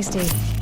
tasty.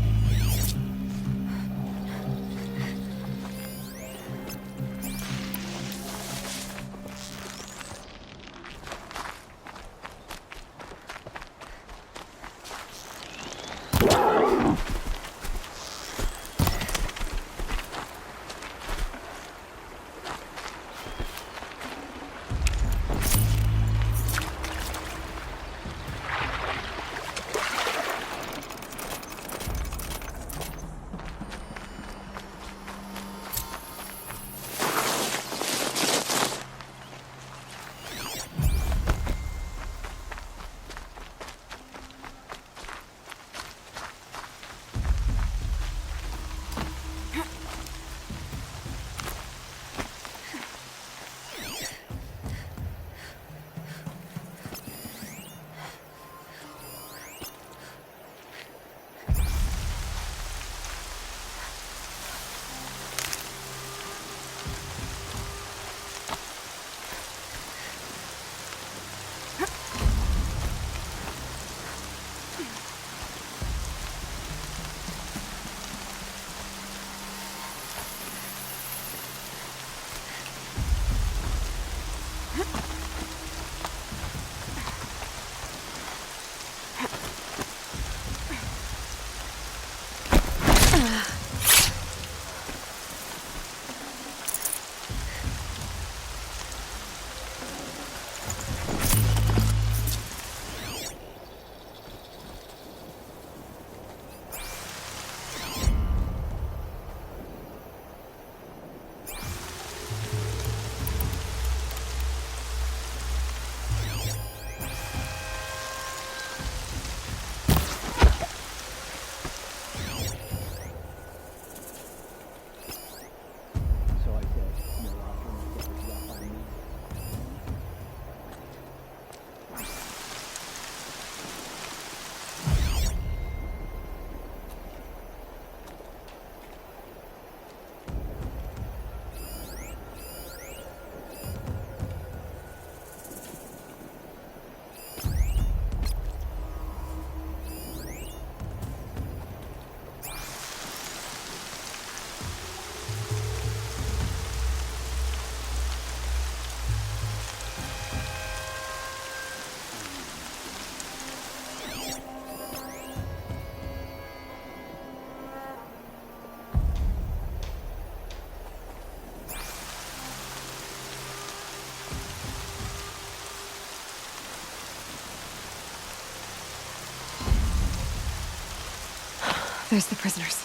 There's the prisoners.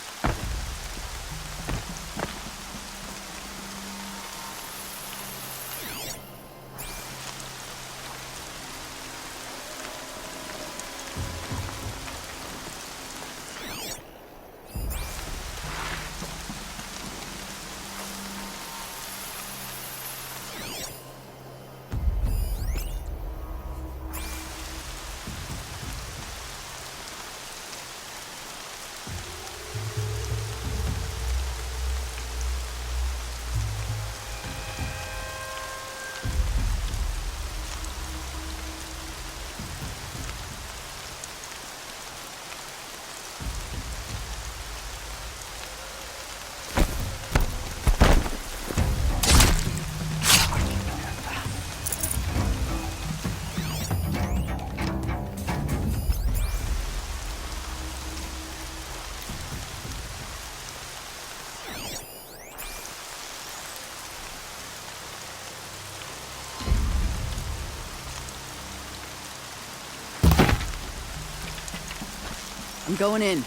I'm going in.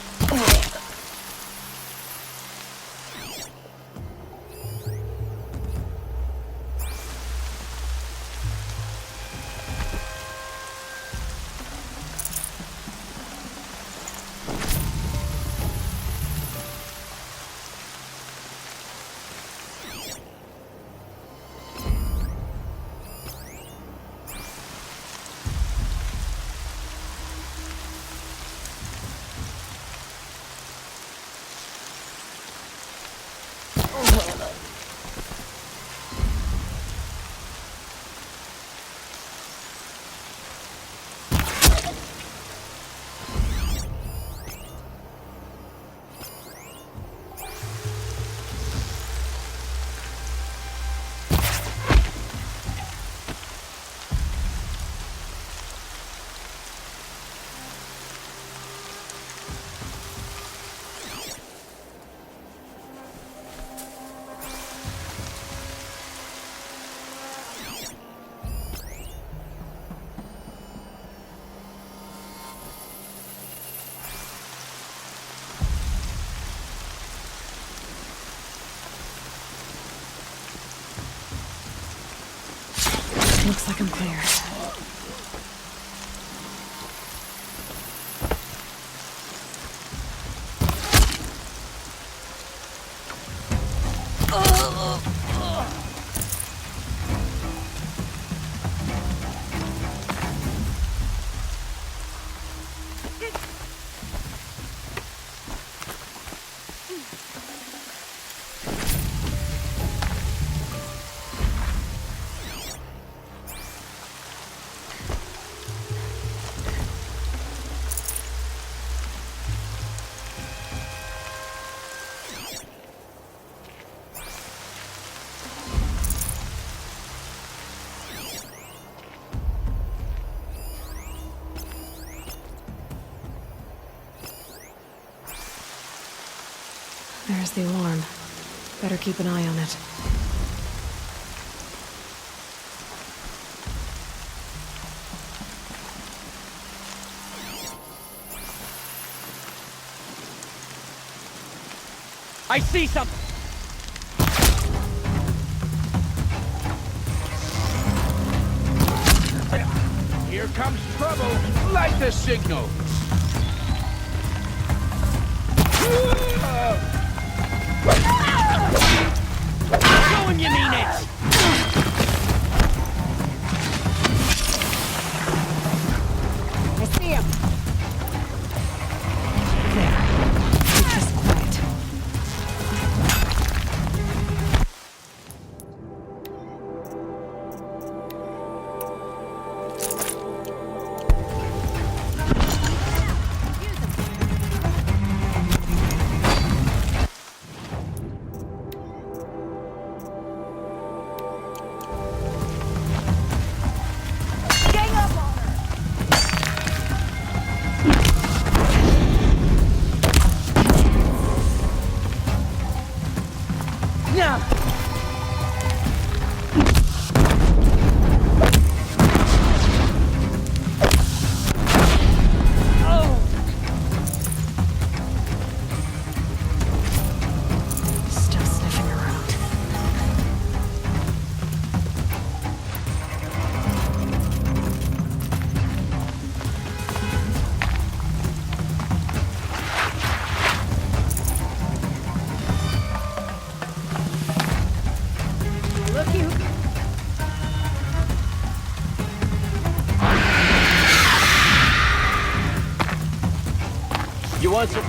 Looks like I'm clear. There's the alarm. Better keep an eye on it. I see something! Here comes trouble! Light the signal! Show him you mean it! I see him! There. Keep this quiet. Still sniffing around. Look, you. You want some?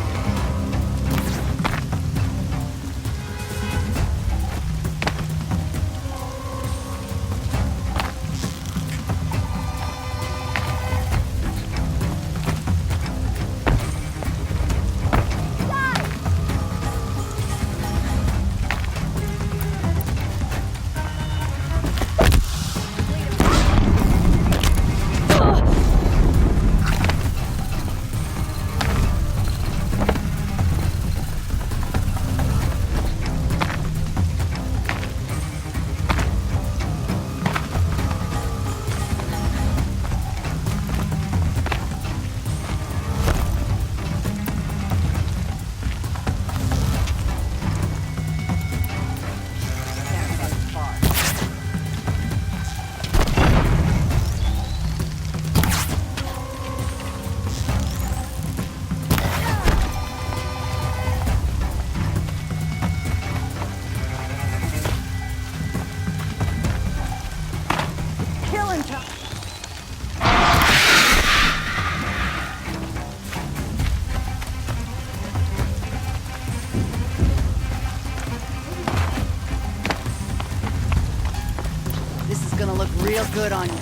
Killing time. This is gonna look real good on you.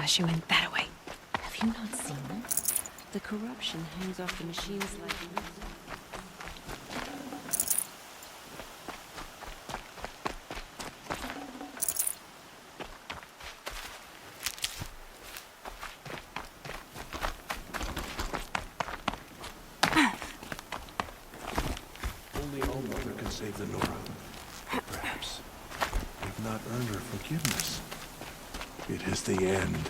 flash you in that way. Have you not seen them? The corruption hangs off the machines like... Only All-Mother can save the Nora. Perhaps. We've not earned her forgiveness. It is the end.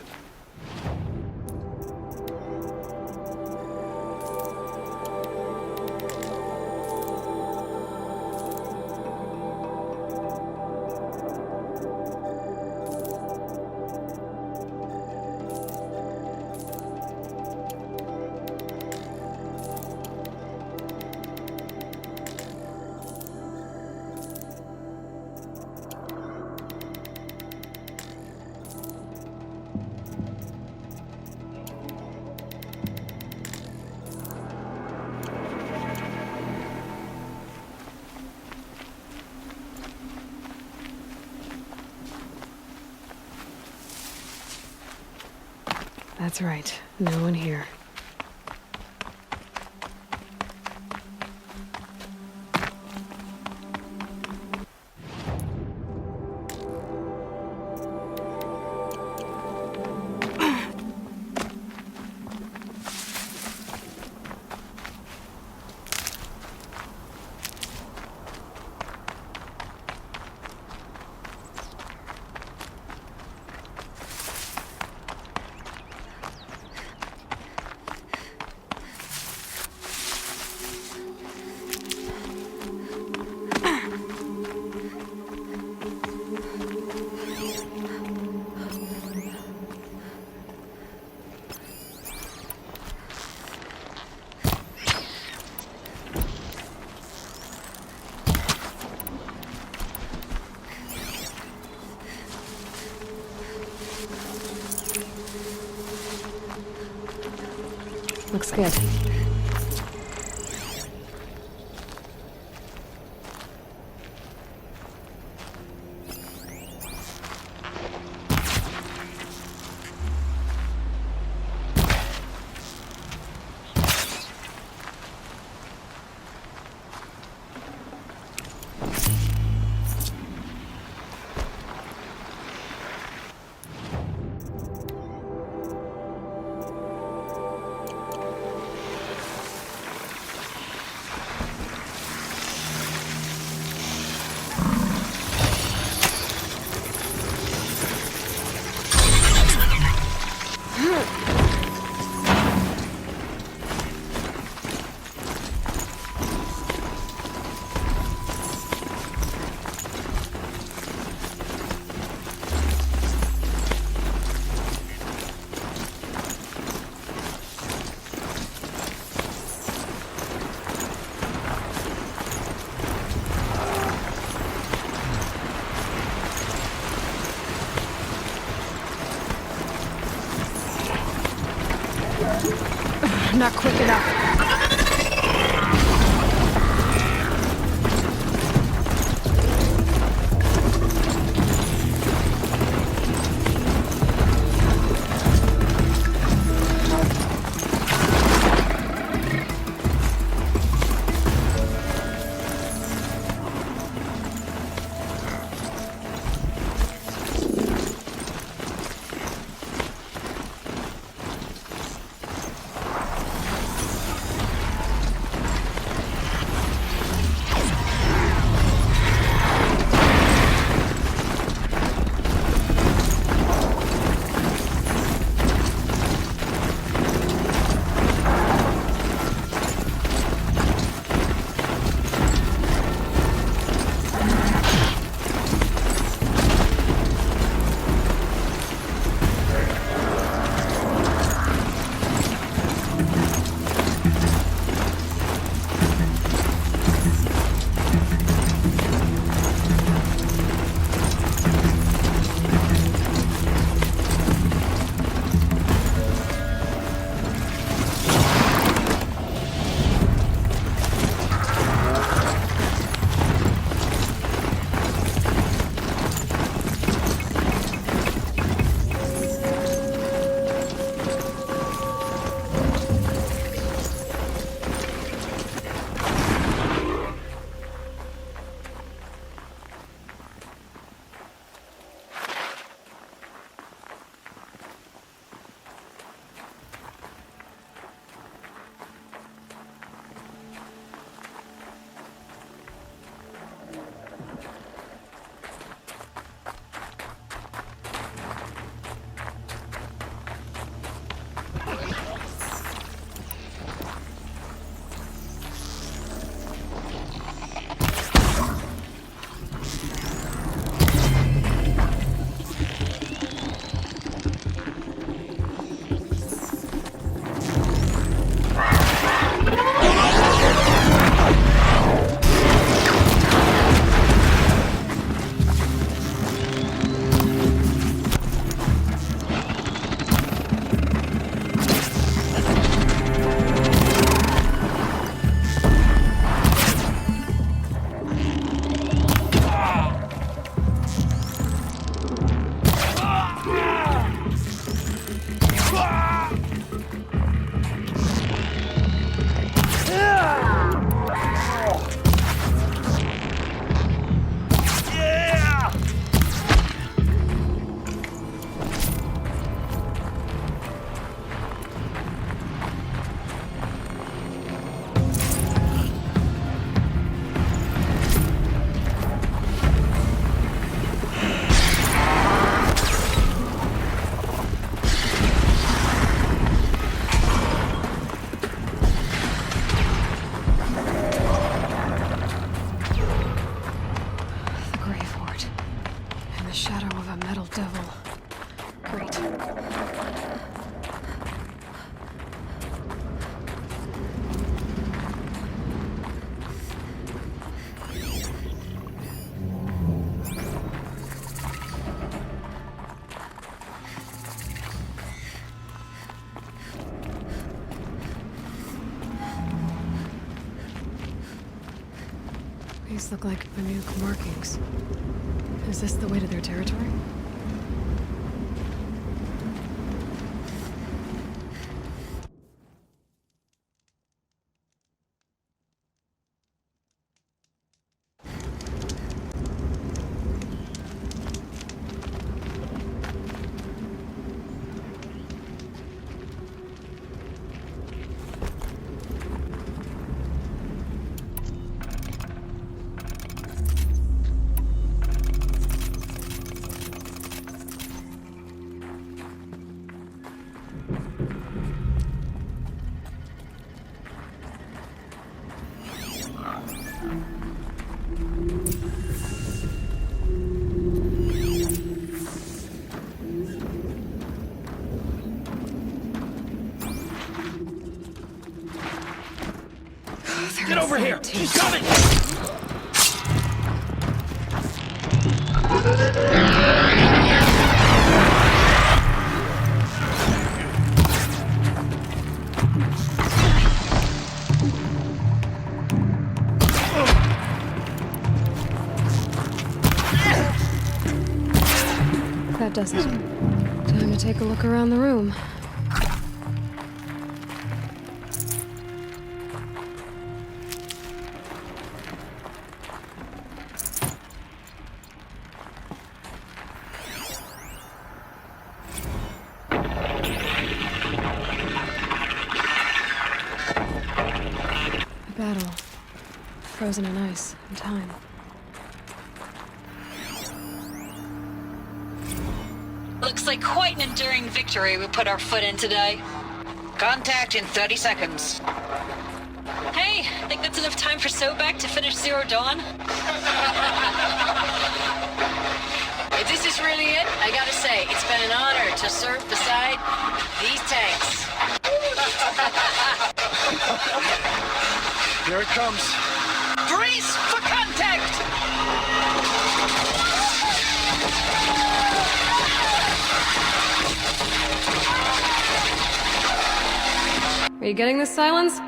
That's right. No one here. Looks good. Not quick enough. These look like Banuk markings. Is this the way to their territory? Get over here! She's coming! That does it. Time to take a look around the room. A battle. Frozen in ice and time. Looks like quite an enduring victory we put our foot in today. Contact in 30 seconds. Hey, think that's enough time for Sobek to finish Zero Dawn? If this is really it, I gotta say, it's been an honor to serve beside these tanks. Here it comes. Brace for contact! Are you getting this, Silence?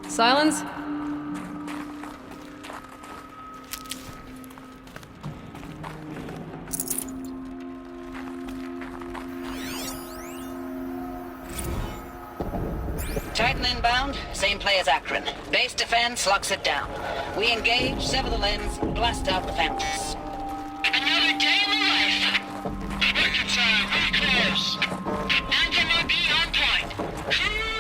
Silence? Titan inbound, same play as Akron. Base defense locks it down. We engage, sever the lens, blast out the phantoms. Another day in the life. Reconcile, very close. Anti-MOB on point. Hoorah!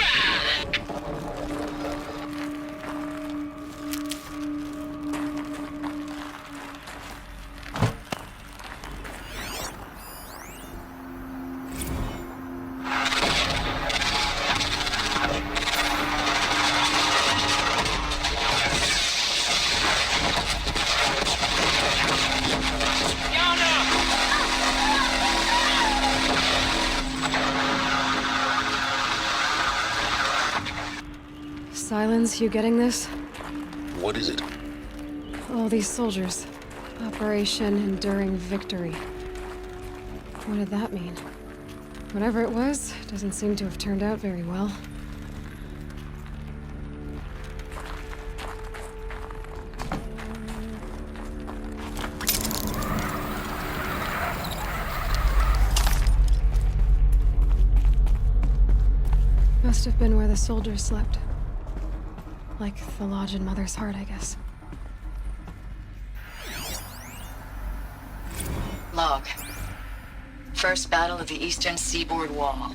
Silence, you getting this? What is it? All these soldiers. Operation Enduring Victory. What did that mean? Whatever it was, doesn't seem to have turned out very well. Must have been where the soldiers slept. Like the lodge in Mother's Heart, I guess. Log. First battle of the eastern seaboard wall.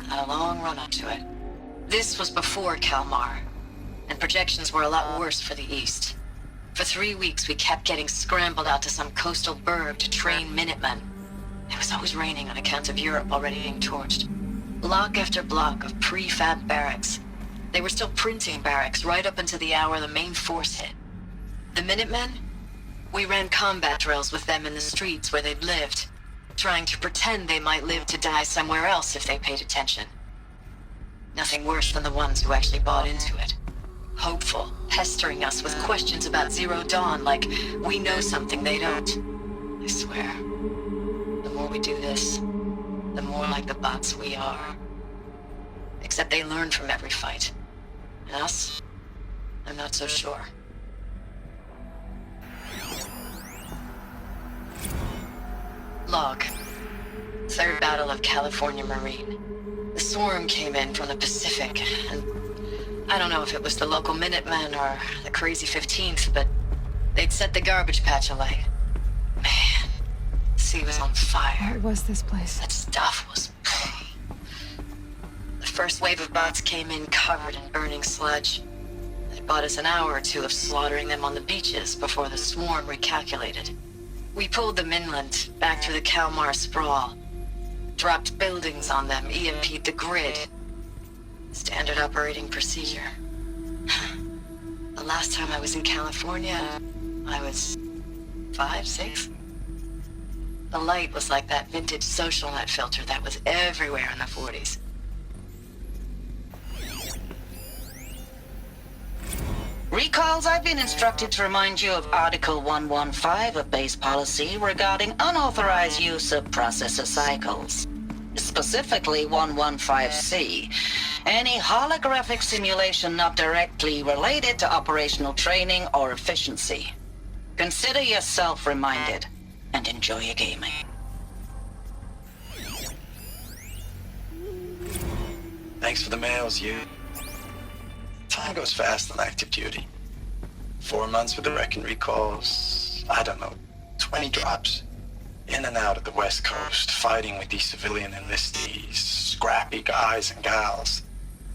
Had a long run up to it. This was before Kalmar, and projections were a lot worse for the east. For 3 weeks, we kept getting scrambled out to some coastal burg to train Minutemen. It was always raining on account of Europe already being torched. Block after block of prefab barracks. They were still printing barracks right up until the hour the main force hit. The Minutemen? We ran combat drills with them in the streets where they'd lived, trying to pretend they might live to die somewhere else if they paid attention. Nothing worse than the ones who actually bought into it. Hopeful, pestering us with questions about Zero Dawn like we know something they don't. I swear, the more we do this, the more like the bots we are. Except they learn from every fight. And us? I'm not so sure. Log. Third Battle of California Marine. The swarm came in from the Pacific, and I don't know if it was the local Minutemen or the crazy 15th, but they'd set the garbage patch alight. Man, the sea was on fire. What was this place? That stuff was... The first wave of bots came in covered in burning sludge. They bought us an hour or two of slaughtering them on the beaches before the swarm recalculated. We pulled them inland, back through the Kalmar sprawl. Dropped buildings on them, EMP'd the grid. Standard operating procedure. The last time I was in California, I was 5, 6? The light was like that vintage social net filter that was everywhere in the 40s. Recalls, I've been instructed to remind you of Article 115 of base policy regarding unauthorized use of processor cycles. Specifically 115C. Any holographic simulation not directly related to operational training or efficiency. Consider yourself reminded and enjoy your gaming. Thanks for the mails, you. Time goes fast on active duty. 4 months with the wrecking recalls, I don't know, 20 drops. In and out of the West Coast, fighting with these civilian enlistees, scrappy guys and gals.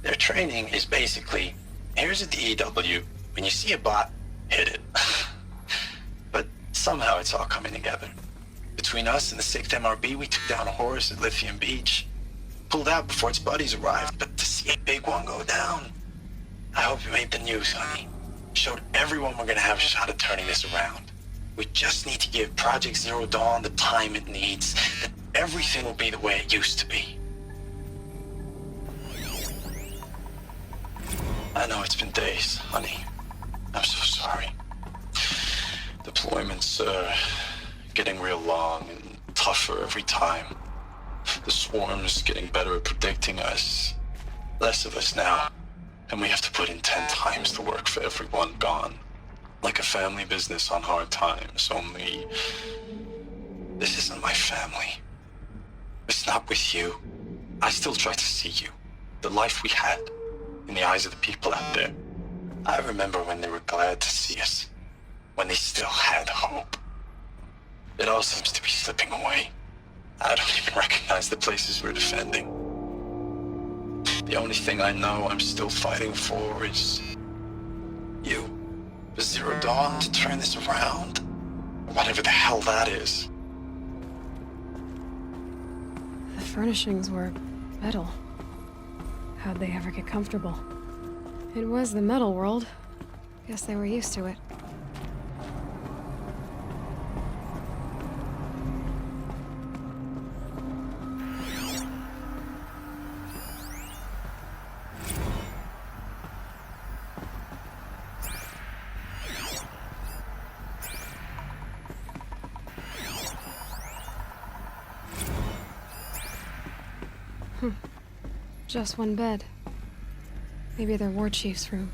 Their training is basically, here's a DEW, when you see a bot, hit it. But somehow it's all coming together. Between us and the 6th MRB, we took down a horse at Lithium Beach. Pulled out before its buddies arrived, but to see a big one go down. I hope you made the news, honey. Showed everyone we're gonna have a shot at turning this around. We just need to give Project Zero Dawn the time it needs, then everything will be the way it used to be. I know it's been days, honey. I'm so sorry. Deployments are getting real long and tougher every time. The swarm's getting better at predicting us. Less of us now. And we have to put in 10 times the work for everyone gone. Like a family business on hard times, only... This isn't my family. It's not with you. I still try to see you. The life we had. In the eyes of the people out there. I remember when they were glad to see us. When they still had hope. It all seems to be slipping away. I don't even recognize the places we're defending. The only thing I know I'm still fighting for is... you. For Zero Dawn to turn this around. Whatever the hell that is. The furnishings were metal. How'd they ever get comfortable? It was the metal world. Guess they were used to it. Just one bed. Maybe their war chief's room.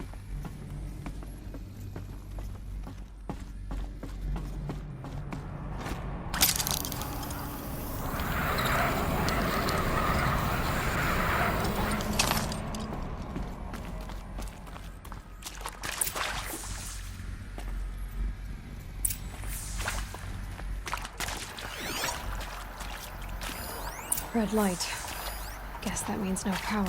Red light. Guess that means no power.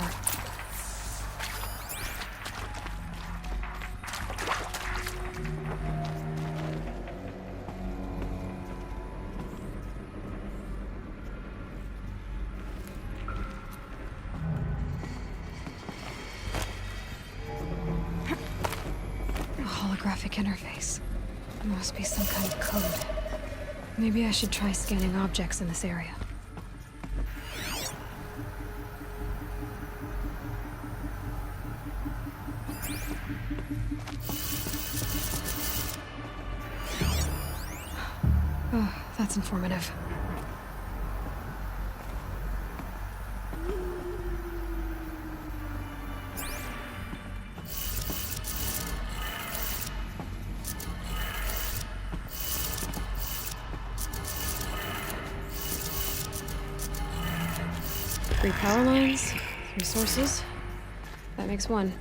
A holographic interface. It must be some kind of code. Maybe I should try scanning objects in this area. Oh, that's informative. 3 power lines, 3 sources. That makes 1.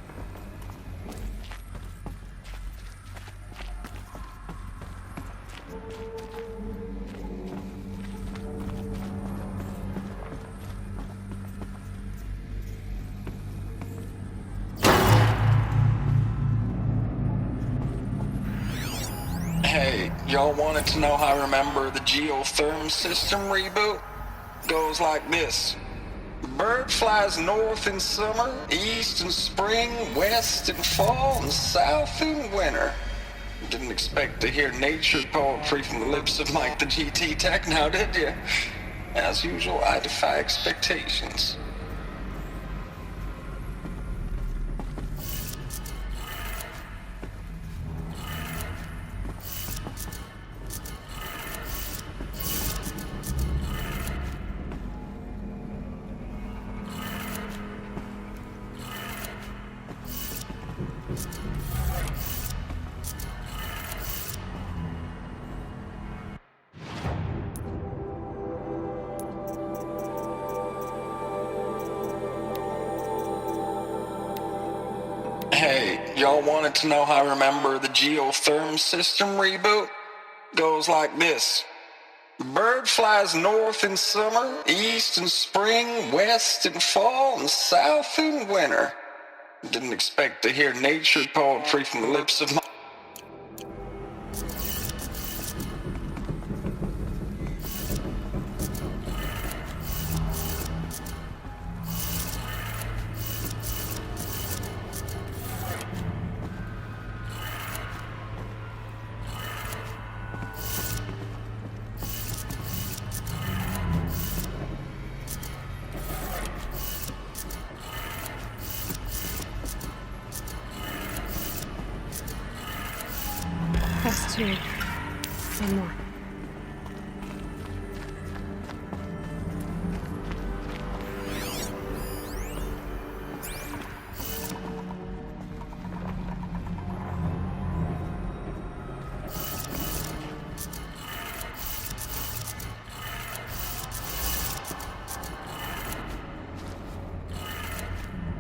Hey, y'all wanted to know how I remember the geotherm system reboot? Goes like this. Bird flies north in summer, east in spring, west in fall, and south in winter. Didn't expect to hear nature poetry from the lips of Mike the GT Tech now, did you? As usual, I defy expectations. Hey, y'all wanted to know how I remember the geotherm system reboot? Goes like this. Bird flies north in summer, east in spring, west in fall, and south in winter. Didn't expect to hear nature poetry from the lips of my... That's 2. 1 more.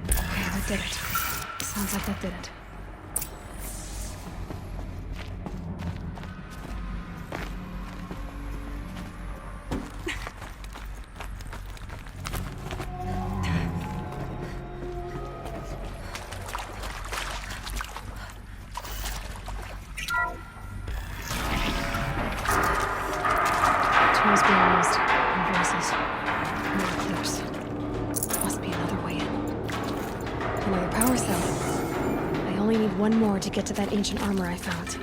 Okay, that did it. Sounds like that did it. Tools being used. And voices. More clears. Must be another way in. Another power cell. I only need 1 more to get to that ancient armor I found.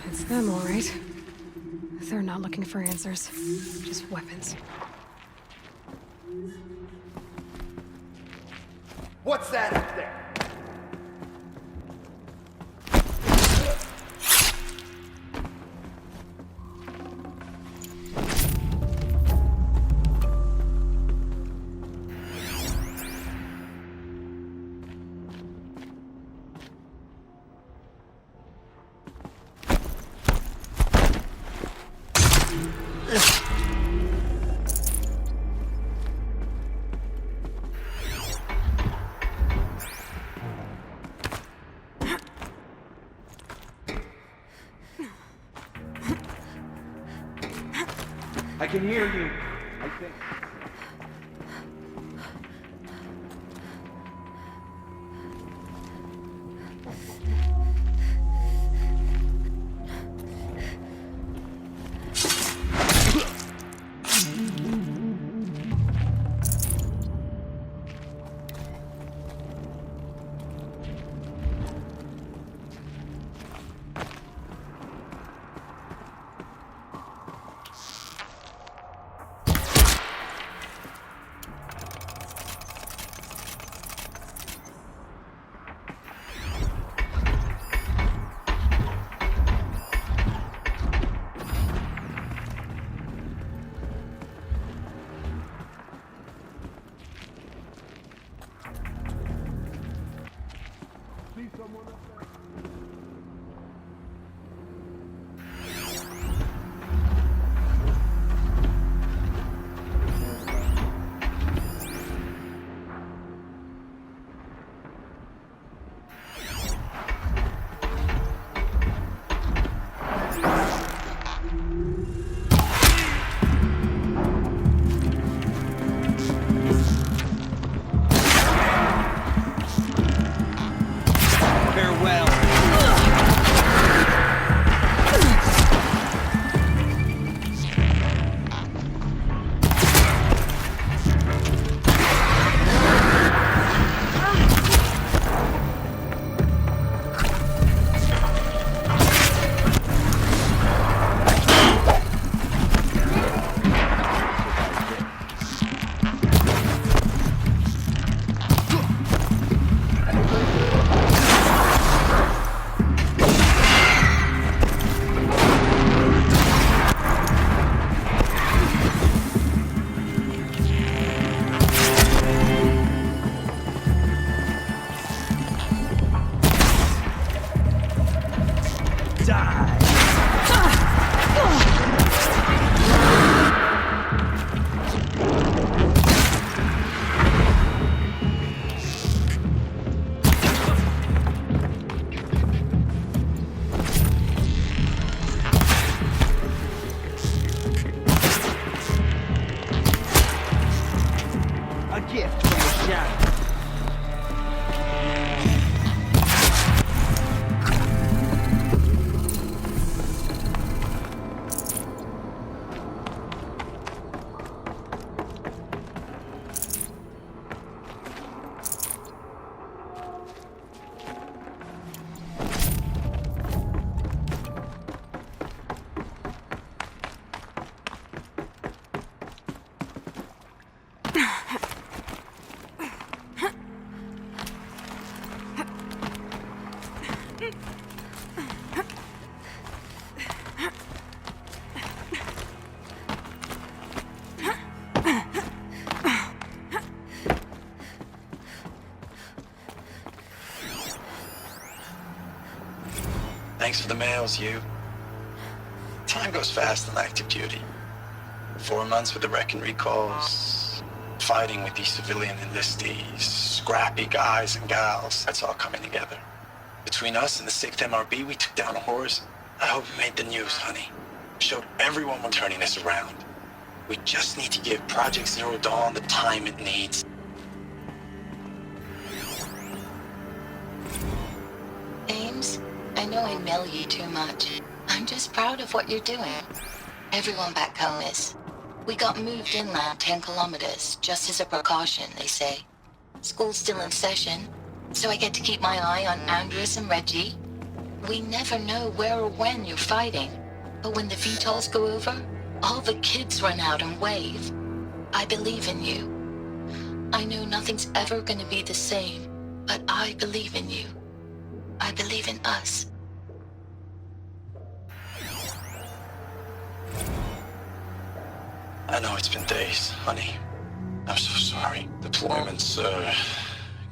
It's them, all right. They're not looking for answers, just weapons. What's that up there? I can hear you, I think. See someone up there? Thanks for the mails, you. Time goes fast on active duty. 4 months with the wreck and recalls, fighting with these civilian enlistees, scrappy guys and gals. That's all coming together. Between us and the 6th MRB, we took down a horse. I hope it made the news, honey. Showed everyone we're turning this around. We just need to give Project Zero Dawn the time it needs. Ames, I know I mail you too much. I'm just proud of what you're doing. Everyone back home is. We got moved inland 10 kilometers, just as a precaution, they say. School's still in session, so I get to keep my eye on Andres and Reggie. We never know where or when you're fighting, but when the VTOLs go over, all the kids run out and wave. I believe in you. I know nothing's ever gonna be the same, but I believe in you. I believe in us. I know it's been days, honey. I'm so sorry. Deployments are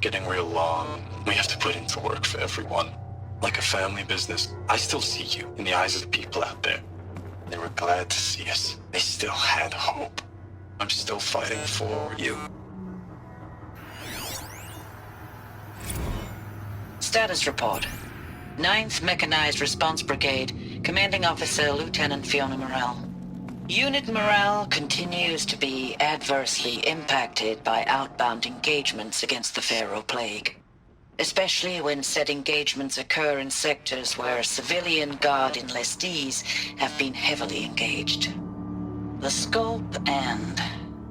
getting real long. We have to put into work for everyone. Like a family business. I still see you in the eyes of the people out there. They were glad to see us. They still had hope. I'm still fighting for you. Status report. 9th Mechanized Response Brigade, Commanding Officer Lieutenant Fiona Morrell. Unit morale continues to be adversely impacted by outbound engagements against the Pharaoh Plague, especially when said engagements occur in sectors where civilian guard enlistees have been heavily engaged. The scope and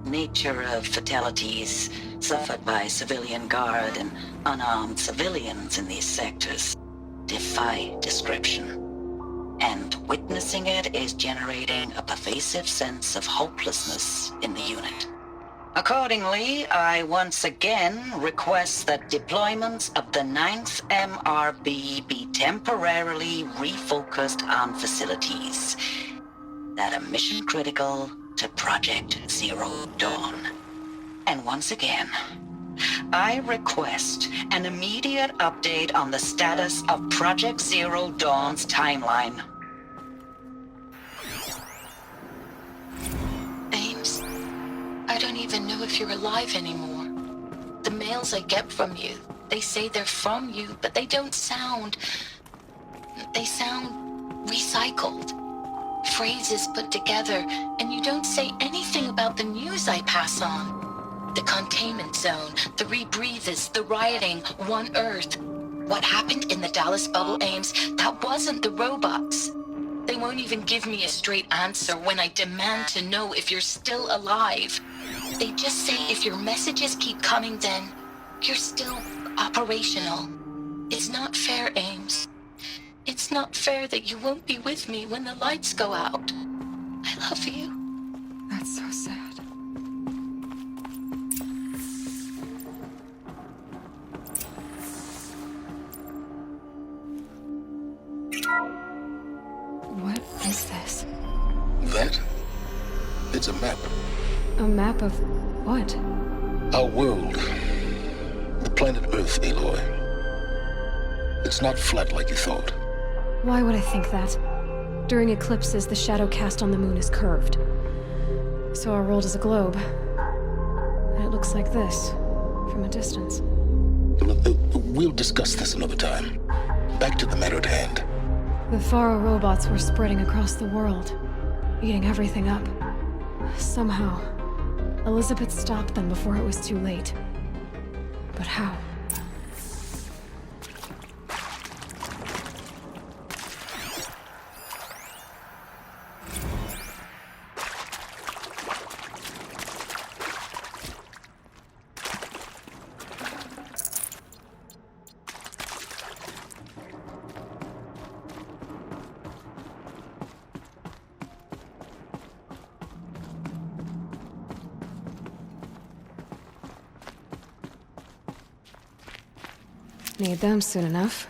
nature of fatalities suffered by civilian guard and unarmed civilians in these sectors defy description. And witnessing it is generating a pervasive sense of hopelessness in the unit. Accordingly, I once again request that deployments of the 9th MRB be temporarily refocused on facilities that are mission critical to Project Zero Dawn. And once again, I request an immediate update on the status of Project Zero Dawn's timeline. Ames, I don't even know if you're alive anymore. The mails I get from you, they say they're from you, but they don't sound... They sound recycled. Phrases put together, and you don't say anything about the news I pass on. The containment zone, the rebreathers, the rioting, One Earth. What happened in the Dallas bubble, Ames, that wasn't the robots. They won't even give me a straight answer when I demand to know if you're still alive. They just say if your messages keep coming, then you're still operational. It's not fair, Ames. It's not fair that you won't be with me when the lights go out. I love you. That's so sad. What is this? That? It's a map. A map of what? Our world. The planet Earth, Aloy. It's not flat like you thought. Why would I think that? During eclipses, the shadow cast on the moon is curved. So our world is a globe. And it looks like this, from a distance. We'll discuss this another time. Back to the matter at hand. The Faro robots were spreading across the world, eating everything up. Somehow, Elizabeth stopped them before it was too late. But how? Need them soon enough.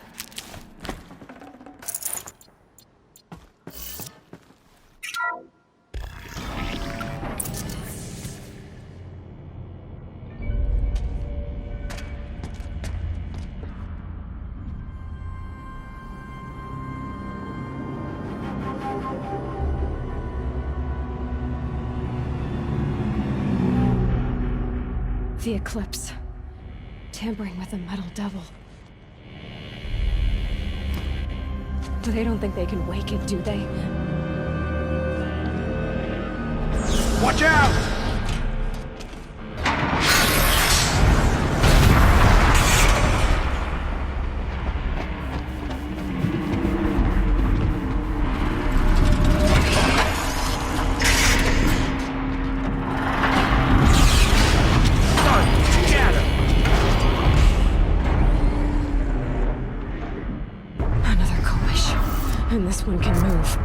The eclipse. Tampering with the metal devil. They don't think they can wake it, do they? Watch out! And this one can move.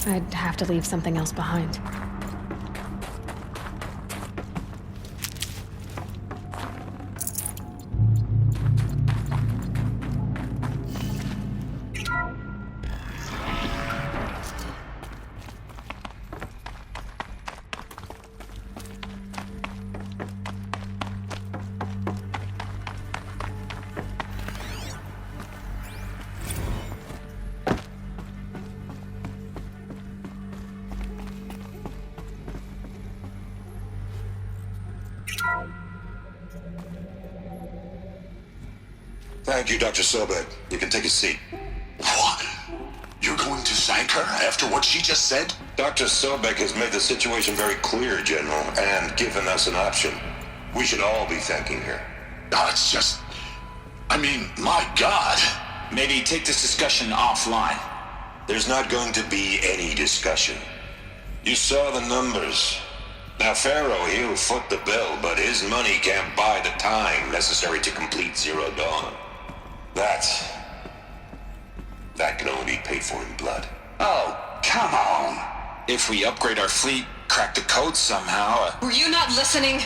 I'd have to leave something else behind. Thank you, Dr. Sobek. You can take a seat. What? You're going to thank her after what she just said? Dr. Sobek has made the situation very clear, General, and given us an option. We should all be thanking her. Oh, it's just... I mean, my God. Maybe take this discussion offline. There's not going to be any discussion. You saw the numbers. Now, Pharaoh, he'll foot the bill, but his money can't buy the time necessary to complete Zero Dawn. That can only be paid for in blood. Oh, come on. If we upgrade our fleet, crack the code somehow... Were you not listening?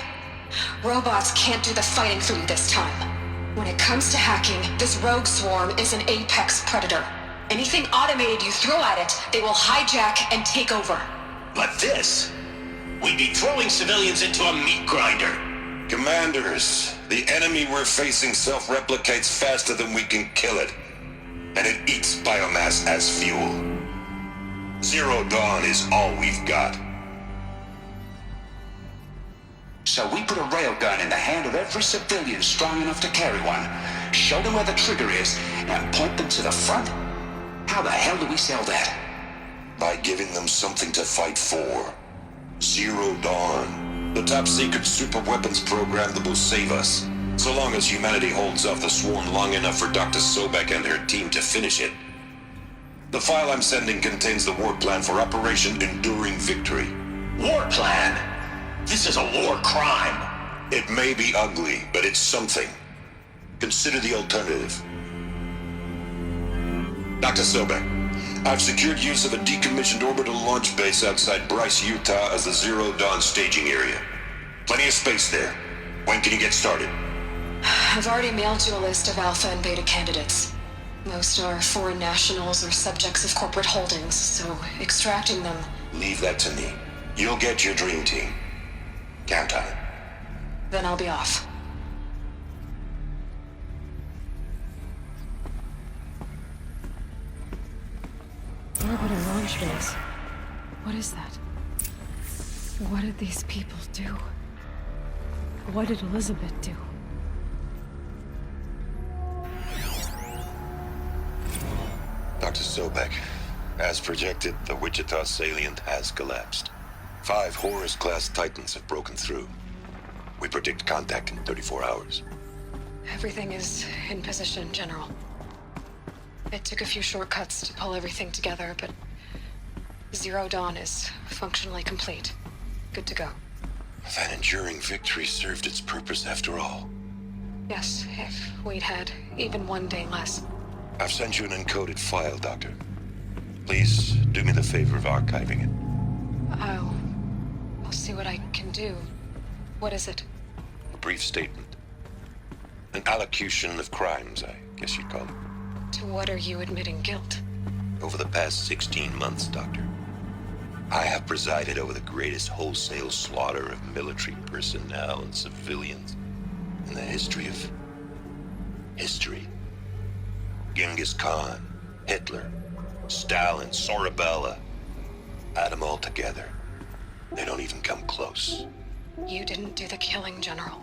Robots can't do the fighting for you this time. When it comes to hacking, this rogue swarm is an apex predator. Anything automated you throw at it, they will hijack and take over. But this... we'd be throwing civilians into a meat grinder. Commanders, the enemy we're facing self-replicates faster than we can kill it. And it eats biomass as fuel. Zero Dawn is all we've got. So we put a railgun in the hand of every civilian strong enough to carry one, show them where the trigger is, and point them to the front? How the hell do we sell that? By giving them something to fight for. Zero Dawn, the top-secret superweapons program that will save us, so long as humanity holds off the swarm long enough for Dr. Sobek and her team to finish it. The file I'm sending contains the war plan for Operation Enduring Victory. War plan? This is a war crime. It may be ugly, but it's something. Consider the alternative. Dr. Sobek, I've secured use of a decommissioned orbital launch base outside Bryce, Utah as the Zero Dawn staging area. Plenty of space there. When can you get started? I've already mailed you a list of alpha and beta candidates. Most are foreign nationals or subjects of corporate holdings, so extracting them... Leave that to me. You'll get your dream team. Count on it. Then I'll be off. Orbital launch base. What is that? What did these people do? What did Elizabeth do? Dr. Sobek, as projected, the Wichita salient has collapsed. 5 Horus-class Titans have broken through. We predict contact in 34 hours. Everything is in position, General. It took a few shortcuts to pull everything together, but Zero Dawn is functionally complete. Good to go. That enduring victory served its purpose after all. Yes, if we'd had even one day less. I've sent you an encoded file, Doctor. Please do me the favor of archiving it. I'll see what I can do. What is it? A brief statement. An allocution of crimes, I guess you'd call it. To what are you admitting guilt? Over the past 16 months, Doctor, I have presided over the greatest wholesale slaughter of military personnel and civilians in the history of... history. Genghis Khan, Hitler, Stalin, Sorabella. Add them all together. They don't even come close. You didn't do the killing, General.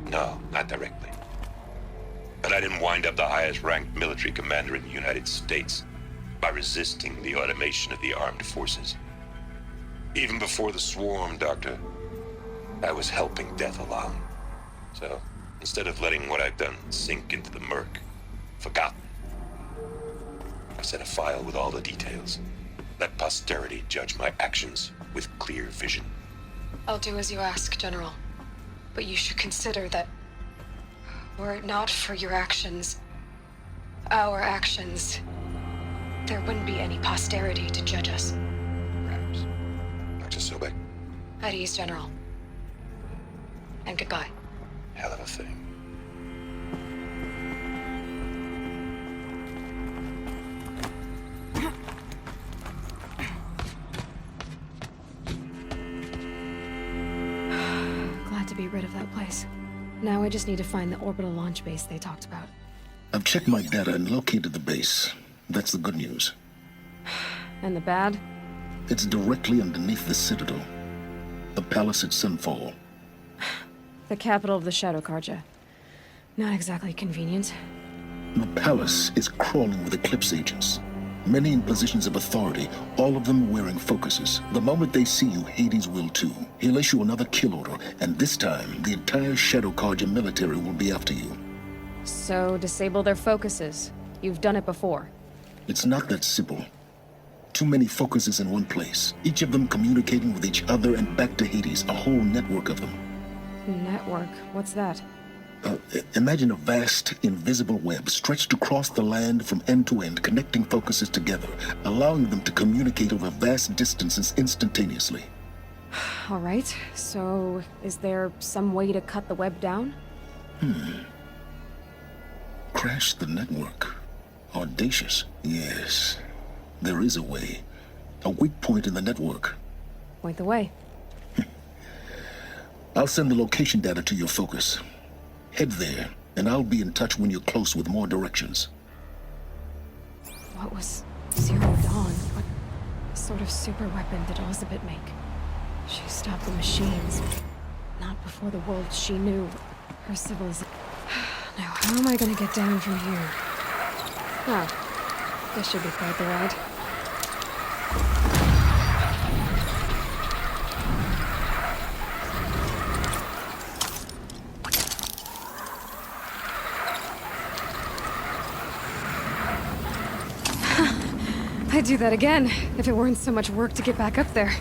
No, not directly. But I didn't wind up the highest-ranked military commander in the United States by resisting the automation of the armed forces. Even before the swarm, Doctor, I was helping death along. So, instead of letting what I've done sink into the murk, forgotten, I set a file with all the details. Let posterity judge my actions with clear vision. I'll do as you ask, General. But you should consider that were it not for your actions, our actions, there wouldn't be any posterity to judge us. At ease, General. And goodbye. Hell of a thing. Glad to be rid of that place. Now I just need to find the orbital launch base they talked about. I've checked my data and located the base. That's the good news. And the bad? It's directly underneath the Citadel. The palace at Sunfall. The capital of the Shadow Carja. Not exactly convenient. The palace is crawling with Eclipse agents. Many in positions of authority, all of them wearing focuses. The moment they see you, Hades will too. He'll issue another kill order, and this time, the entire Shadow Carja military will be after you. So, disable their focuses. You've done it before. It's not that simple. Too many focuses in one place, each of them communicating with each other and back to Hades, a whole network of them. Network? What's that? Imagine a vast, invisible web stretched across the land from end to end, connecting focuses together, allowing them to communicate over vast distances instantaneously. All right, so is there some way to cut the web down? Crash the network. Audacious. Yes, there is a way. A weak point in the network. Point the way. I'll send the location data to your focus. Head there, and I'll be in touch when you're close with more directions. What was Zero Dawn? What sort of super weapon did Elizabeth make? She stopped the machines. Not before the world she knew. Her civilization. Now, how am I gonna get down from here? Oh, this should be quite the ride. I'd do that again, if it weren't so much work to get back up there.